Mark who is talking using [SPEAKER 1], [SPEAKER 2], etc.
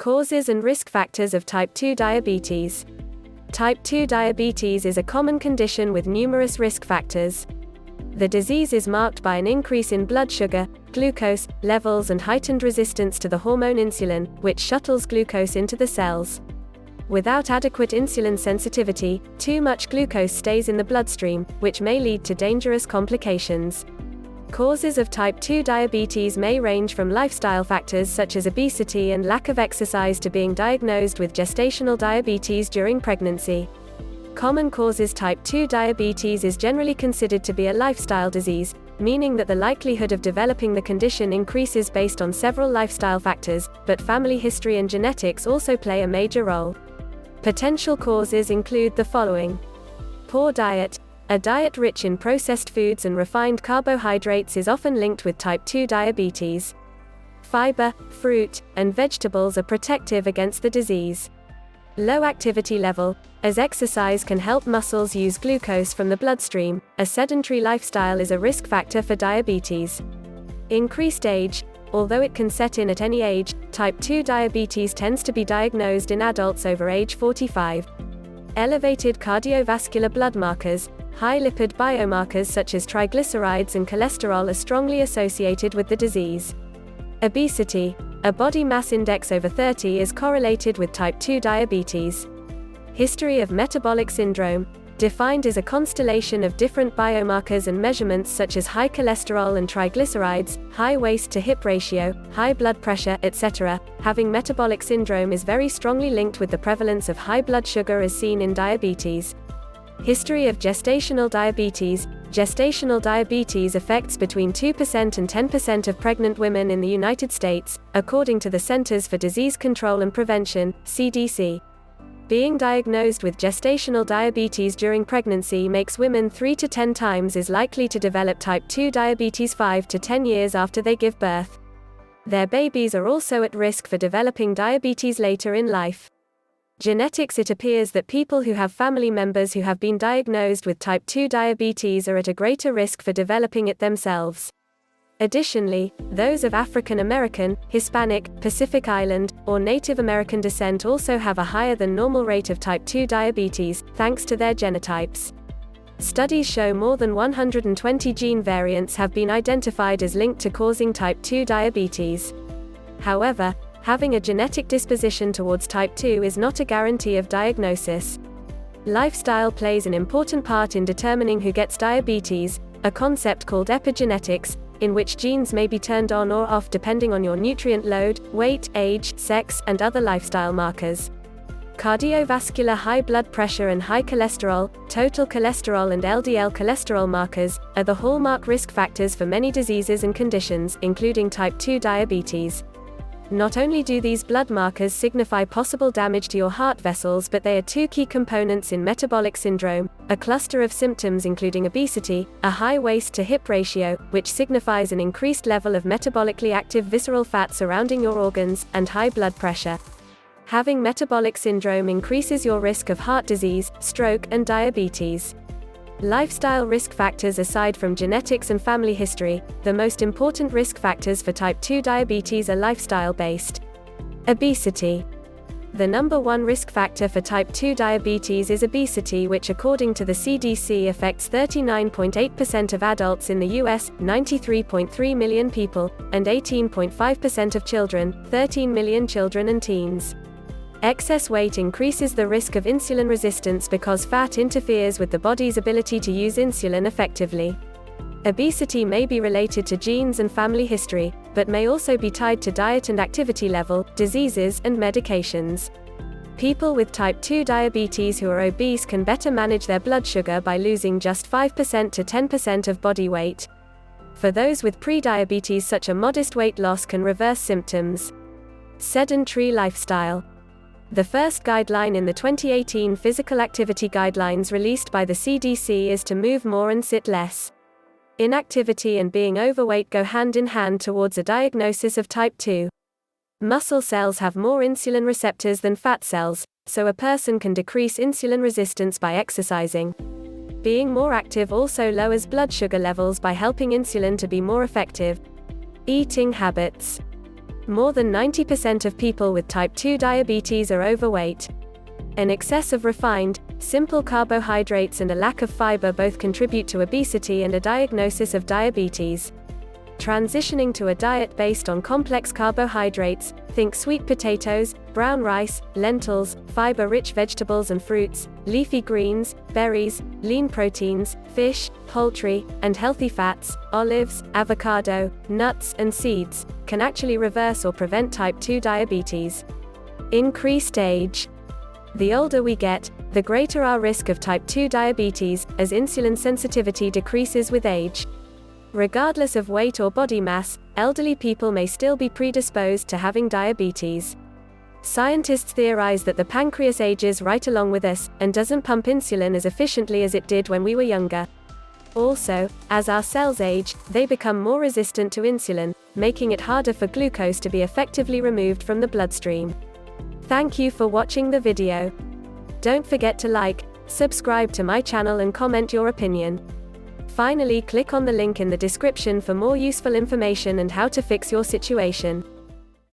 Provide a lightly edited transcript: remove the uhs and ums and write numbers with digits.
[SPEAKER 1] Causes and risk factors of type 2 diabetes. Type 2 diabetes is a common condition with numerous risk factors. The disease is marked by an increase in blood sugar, glucose, levels and heightened resistance to the hormone insulin, which shuttles glucose into the cells. Without adequate insulin sensitivity, too much glucose stays in the bloodstream, which may lead to dangerous complications. Causes of type 2 diabetes may range from lifestyle factors such as obesity and lack of exercise to being diagnosed with gestational diabetes during pregnancy. Common causes. Type 2 diabetes is generally considered to be a lifestyle disease, meaning that the likelihood of developing the condition increases based on several lifestyle factors, but family history and genetics also play a major role. Potential causes include the following. Poor diet. A diet rich in processed foods and refined carbohydrates is often linked with type 2 diabetes. Fiber, fruit, and vegetables are protective against the disease. Low activity level. As exercise can help muscles use glucose from the bloodstream, a sedentary lifestyle is a risk factor for diabetes. Increased age. Although it can set in at any age, type 2 diabetes tends to be diagnosed in adults over age 45. Elevated cardiovascular blood markers. High lipid biomarkers such as triglycerides and cholesterol are strongly associated with the disease. Obesity. A body mass index over 30 is correlated with type 2 diabetes. History of metabolic syndrome. Defined as a constellation of different biomarkers and measurements such as high cholesterol and triglycerides, high waist-to-hip ratio, high blood pressure, etc. Having metabolic syndrome is very strongly linked with the prevalence of high blood sugar as seen in diabetes. History of gestational diabetes. Gestational diabetes affects between 2% and 10% of pregnant women in the United States, according to the Centers for Disease Control and Prevention, CDC. Being diagnosed with gestational diabetes during pregnancy makes women 3 to 10 times as likely to develop type 2 diabetes 5 to 10 years after they give birth. Their babies are also at risk for developing diabetes later in life. Genetics. It appears that people who have family members who have been diagnosed with type 2 diabetes are at a greater risk for developing it themselves. Additionally, those of African American, Hispanic, Pacific Island, or Native American descent also have a higher than normal rate of type 2 diabetes, thanks to their genotypes. Studies show more than 120 gene variants have been identified as linked to causing type 2 diabetes. However, having a genetic disposition towards type 2 is not a guarantee of diagnosis. Lifestyle plays an important part in determining who gets diabetes, a concept called epigenetics, in which genes may be turned on or off depending on your nutrient load, weight, age, sex, and other lifestyle markers. Cardiovascular. High blood pressure and high cholesterol, total cholesterol and LDL cholesterol markers, are the hallmark risk factors for many diseases and conditions, including type 2 diabetes. Not only do these blood markers signify possible damage to your heart vessels, but they are two key components in metabolic syndrome, a cluster of symptoms including obesity, a high waist-to-hip ratio, which signifies an increased level of metabolically active visceral fat surrounding your organs, and high blood pressure. Having metabolic syndrome increases your risk of heart disease, stroke, and diabetes. Lifestyle risk factors. Aside from genetics and family history, the most important risk factors for type 2 diabetes are lifestyle-based. Obesity. The number one risk factor for type 2 diabetes is obesity, which according to the CDC affects 39.8% of adults in the US, 93.3 million people, and 18.5% of children, 13 million children and teens. Excess weight increases the risk of insulin resistance because fat interferes with the body's ability to use insulin effectively. Obesity may be related to genes and family history, but may also be tied to diet and activity level, diseases, and medications. People with type 2 diabetes who are obese can better manage their blood sugar by losing just 5% to 10% of body weight. For those with prediabetes, such a modest weight loss can reverse symptoms. Sedentary lifestyle. The first guideline in the 2018 Physical Activity Guidelines released by the CDC is to move more and sit less. Inactivity and being overweight go hand in hand towards a diagnosis of type 2. Muscle cells have more insulin receptors than fat cells, so a person can decrease insulin resistance by exercising. Being more active also lowers blood sugar levels by helping insulin to be more effective. Eating habits. More than 90% of people with type 2 diabetes are overweight. An excess of refined, simple carbohydrates and a lack of fiber both contribute to obesity and a diagnosis of diabetes. Transitioning to a diet based on complex carbohydrates, think sweet potatoes, brown rice, lentils, fiber-rich vegetables and fruits, leafy greens, berries, lean proteins, fish, poultry, and healthy fats, olives, avocado, nuts, and seeds, can actually reverse or prevent type 2 diabetes. Increased age. The older we get, the greater our risk of type 2 diabetes, as insulin sensitivity decreases with age. Regardless of weight or body mass, elderly people may still be predisposed to having diabetes. Scientists theorize that the pancreas ages right along with us, and doesn't pump insulin as efficiently as it did when we were younger. Also, as our cells age, they become more resistant to insulin, making it harder for glucose to be effectively removed from the bloodstream. Thank you for watching the video. Don't forget to like, subscribe to my channel and comment your opinion. Finally, click on the link in the description for more useful information and how to fix your situation.